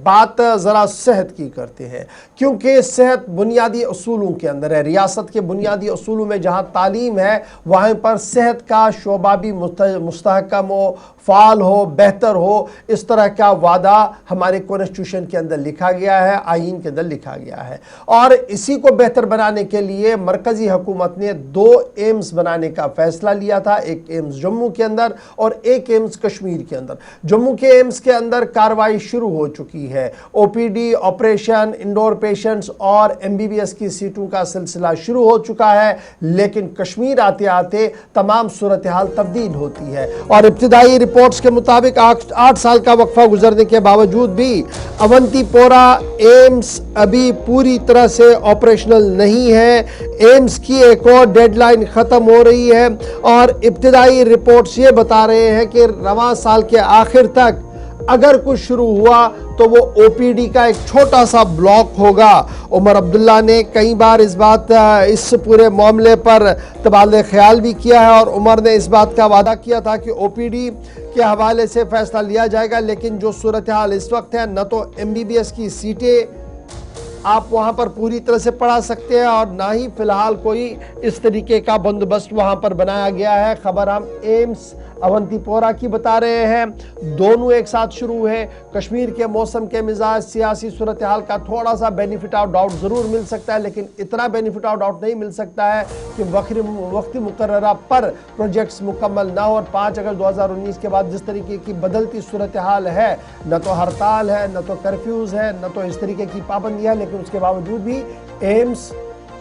बात ज़रा सेहत की करते हैं, क्योंकि सेहत बुनियादी असूलों के अंदर है। रियासत के बुनियादी असूलों में जहाँ तालीम है वहाँ पर सेहत का शोबा भी मुस्तहकम हो, फ़ाल हो, बेहतर हो, इस तरह का वादा हमारे कॉन्स्टिट्यूशन के अंदर लिखा गया है, आईन के अंदर लिखा गया है। और इसी को बेहतर बनाने के लिए मरकज़ी हुकूमत ने 2 एम्स बनाने का फैसला लिया था, एक एम्स जम्मू के अंदर और एक एम्स कश्मीर के अंदर। जम्मू के एम्स के अंदर कार्रवाई शुरू हो चुकी है। ओपीडी, ऑपरेशन, इंडोर पेशेंट्स और एमबीबीएस की सीटों का सिलसिला शुरू हो चुका है, लेकिन कश्मीर आते आते तमाम सूरत हाल तब्दील होती है। और इब्तिदाई रिपोर्ट्स के मुताबिक 8 साल का वक्फा गुजरने के बावजूद भी अवंतीपोरा एम्स अभी पूरी तरह से ऑपरेशनल नहीं है। एम्स की एक और डेडलाइन ख़त्म हो रही है और इब्तिदाई रिपोर्ट्स ये बता रहे हैं कि रवां साल के आखिर तक अगर कुछ शुरू हुआ तो वो ओपीडी का एक छोटा सा ब्लॉक होगा। उमर अब्दुल्ला ने कई बार इस पूरे मामले पर तबादले ख्याल भी किया है और उमर ने इस बात का वादा किया था कि ओपीडी के हवाले से फैसला लिया जाएगा, लेकिन जो सूरत हाल इस वक्त है, न तो एमबीबीएस की सीटें आप वहां पर पूरी तरह से पढ़ा सकते हैं और ना ही फिलहाल कोई इस तरीके का बंदोबस्त वहां पर बनाया गया है। खबर हम एम्स अवंतीपोरा की बता रहे हैं, दोनों एक साथ शुरू है। कश्मीर के मौसम के मिजाज, सियासी सूरत हाल का थोड़ा सा बेनिफिट ऑफ डाउट ज़रूर मिल सकता है, लेकिन इतना बेनिफिट ऑफ डाउट नहीं मिल सकता है कि वक्ती मुकर्ररा पर प्रोजेक्ट्स मुकम्मल ना हो। और 5 अगस्त 2019 के बाद जिस तरीके की बदलती सूरत हाल है, न तो हड़ताल है, न तो कर्फ्यूज़ है, न तो इस तरीके की पाबंदी है, लेकिन उसके बावजूद भी एम्स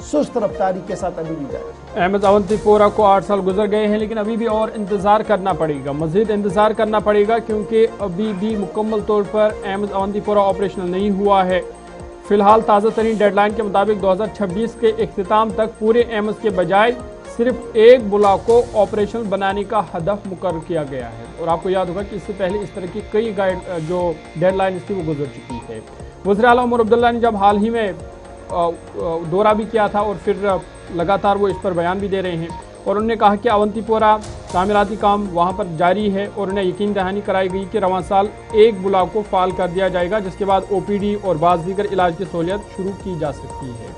सुस्त रफ्तारी के साथ अभी भी जाए। एम्स अवंतीपोरा को 8 साल गुजर गए हैं, लेकिन अभी भी और इंतज़ार करना पड़ेगा, मज़ीद इंतज़ार करना पड़ेगा, क्योंकि अभी भी मुकम्मल तौर पर एम्स अवंतीपोरा ऑपरेशनल नहीं हुआ है। फ़िलहाल ताज़ा तरीन डेडलाइन के मुताबिक 2026 के इख्तिताम तक पूरे एम्स के बजाय सिर्फ एक ब्लॉक को ऑपरेशनल बनाने का हदफ मुकर्रर किया गया है। और आपको याद होगा कि इससे पहले इस तरह की कई जो डेडलाइन थी वो गुजर चुकी है। वज़ीर आला उमर अब्दुल्ला ने जब हाल ही में दौरा भी किया था और फिर लगातार वो इस पर बयान भी दे रहे हैं, और उन्होंने कहा कि अवंतीपोरा तामीराती काम वहाँ पर जारी है और उन्हें यकीन दहानी कराई गई कि रवां साल एक ब्लॉक को फाल कर दिया जाएगा, जिसके बाद ओपीडी और बाज़ दीगर इलाज की सहूलियत शुरू की जा सकती है।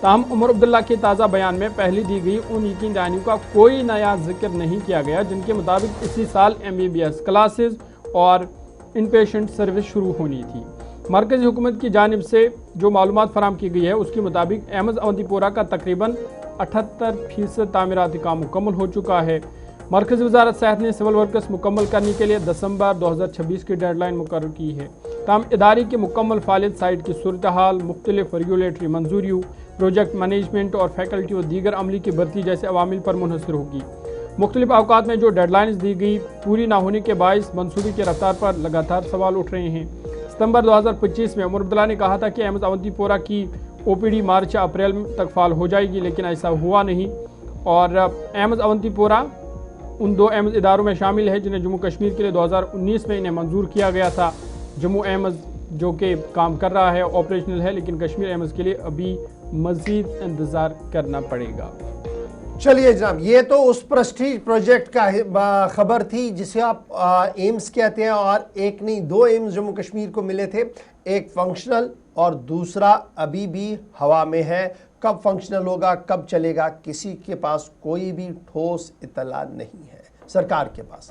ताहम उमर अब्दुल्ला के ताज़ा बयान में पहले दी गई उन यकीन दहानियों का कोई नया जिक्र नहीं किया गया जिनके मुताबिक इसी साल एमबीबीएस क्लासेस और इन पेशेंट सर्विस शुरू होनी थी। मरकज़ी हुकूमत की जानिब से जो मालूमात फराम की गई है उसके मुताबिक एम्स अवंतीपोरा का तकरीबन 78% तामीराती काम मुकम्मल हो चुका है। मरकज़ी वज़ारत सेहत ने सिविल वर्कर्स मुकम्मल करने के लिए दिसंबर 2026 की डेडलाइन मुकर्रर की है। ताम इदारे की मुकम्मल फालियत, साइट की सूरत हाल, मुख्तलिफ रेगुलेटरी मंजूरियों, प्रोजेक्ट मैनेजमेंट और फैकल्टी और दीगर अमली की भर्ती जैसे अवामिल पर मुनहसर होगी। मुख्तलिफ अवकात में जो डेडलाइंस दी गई पूरी ना होने के बायस मनसूबे की रफ्तार पर लगातार सवाल उठ रहे हैं। सितंबर 2025 में उमर अब्दुल्ला ने कहा था कि एम्स अवंतीपोरा की ओपीडी मार्च या अप्रैल तक फाल हो जाएगी, लेकिन ऐसा हुआ नहीं। और एम्स अवंतीपोरा उन 2 एम्स इदारों में शामिल है जिन्हें जम्मू कश्मीर के लिए 2019 में इन्हें मंजूर किया गया था। जम्मू एम्स जो कि काम कर रहा है, ऑपरेशनल है, लेकिन कश्मीर एम्स के लिए अभी मज़ीद इंतज़ार करना पड़ेगा। चलिए जनाब, ये तो उस प्रेस्टीज प्रोजेक्ट का खबर थी जिसे आप एम्स कहते हैं, और एक नहीं 2 एम्स जम्मू कश्मीर को मिले थे, एक फंक्शनल और दूसरा अभी भी हवा में है। कब फंक्शनल होगा, कब चलेगा, किसी के पास कोई भी ठोस इत्तला नहीं है सरकार के पास।